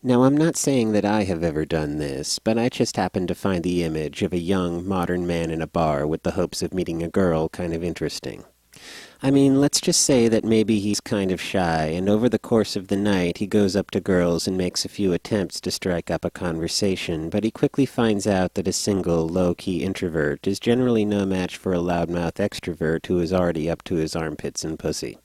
Now, I'm not saying that I have ever done this, but I just happened to find the image of a young, modern man in a bar with the hopes of meeting a girl kind of interesting. I mean, let's just say that maybe he's kind of shy, and over the course of the night he goes up to girls and makes a few attempts to strike up a conversation, but he quickly finds out that a single, low-key introvert is generally no match for a loudmouth extrovert who is already up to his armpits in pussy.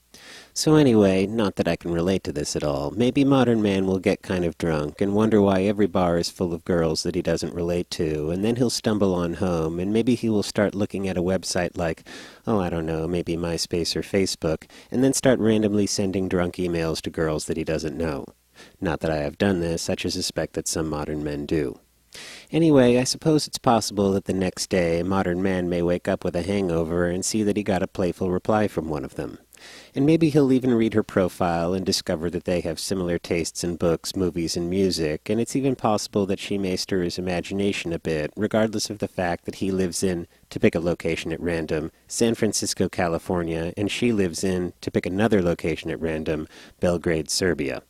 So anyway, not that I can relate to this at all, maybe modern man will get kind of drunk and wonder why every bar is full of girls that he doesn't relate to, and then he'll stumble on home, and maybe he will start looking at a website like, oh, I don't know, maybe MySpace or Facebook, and then start randomly sending drunk emails to girls that he doesn't know. Not that I have done this, I just suspect that some modern men do. Anyway, I suppose it's possible that the next day, modern man may wake up with a hangover and see that he got a playful reply from one of them. And maybe he'll even read her profile and discover that they have similar tastes in books, movies, and music, and it's even possible that she may stir his imagination a bit, regardless of the fact that he lives in, to pick a location at random, San Francisco, California, and she lives in, to pick another location at random, Belgrade, Serbia.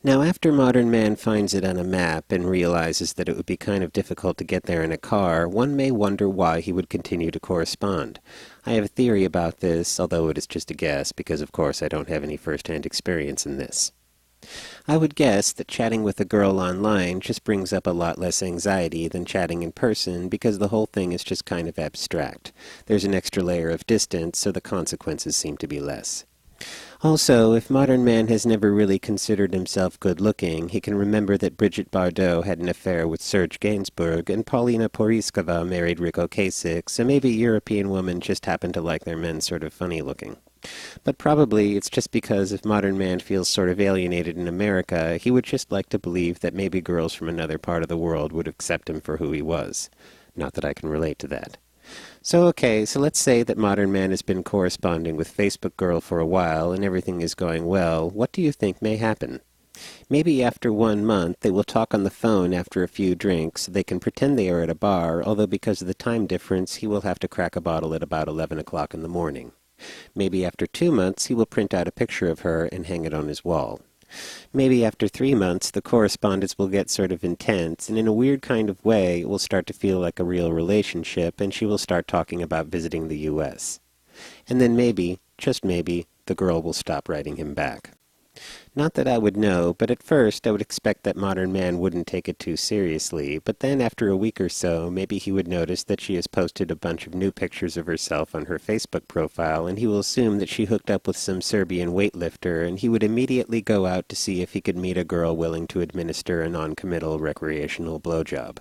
Now, after modern man finds it on a map and realizes that it would be kind of difficult to get there in a car, one may wonder why he would continue to correspond. I have a theory about this, although it is just a guess, because of course I don't have any first-hand experience in this. I would guess that chatting with a girl online just brings up a lot less anxiety than chatting in person because the whole thing is just kind of abstract. There's an extra layer of distance, so the consequences seem to be less. Also, if modern man has never really considered himself good-looking, he can remember that Brigitte Bardot had an affair with Serge Gainsbourg, and Paulina Poriskova married Rico Kasich, so maybe European women just happen to like their men sort of funny-looking. But probably it's just because if modern man feels sort of alienated in America, he would just like to believe that maybe girls from another part of the world would accept him for who he was. Not that I can relate to that. So let's say that modern man has been corresponding with Facebook girl for a while and everything is going well. What do you think may happen? Maybe after 1 month they will talk on the phone after a few drinks. They can pretend they are at a bar, although because of the time difference he will have to crack a bottle at about 11 o'clock in the morning. Maybe after 2 months he will print out a picture of her and hang it on his wall. Maybe after 3 months the correspondence will get sort of intense, and in a weird kind of way it will start to feel like a real relationship, and she will start talking about visiting the U.S. And then maybe, just maybe, the girl will stop writing him back. Not that I would know, but at first I would expect that modern man wouldn't take it too seriously, but then after a week or so, maybe he would notice that she has posted a bunch of new pictures of herself on her Facebook profile, and he will assume that she hooked up with some Serbian weightlifter, and he would immediately go out to see if he could meet a girl willing to administer a non-committal recreational blowjob.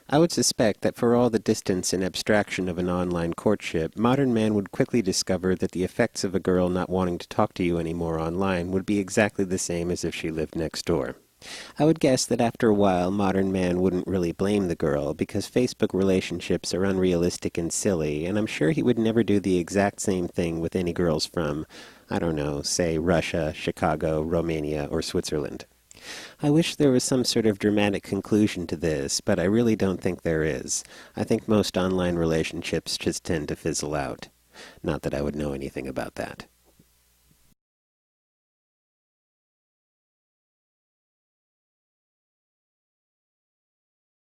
I would suspect that for all the distance and abstraction of an online courtship, modern man would quickly discover that the effects of a girl not wanting to talk to you anymore online would be exactly the same as if she lived next door. I would guess that after a while, modern man wouldn't really blame the girl, because Facebook relationships are unrealistic and silly, and I'm sure he would never do the exact same thing with any girls from, I don't know, say Russia, Chicago, Romania, or Switzerland. I wish there was some sort of dramatic conclusion to this, but I really don't think there is. I think most online relationships just tend to fizzle out. Not that I would know anything about that.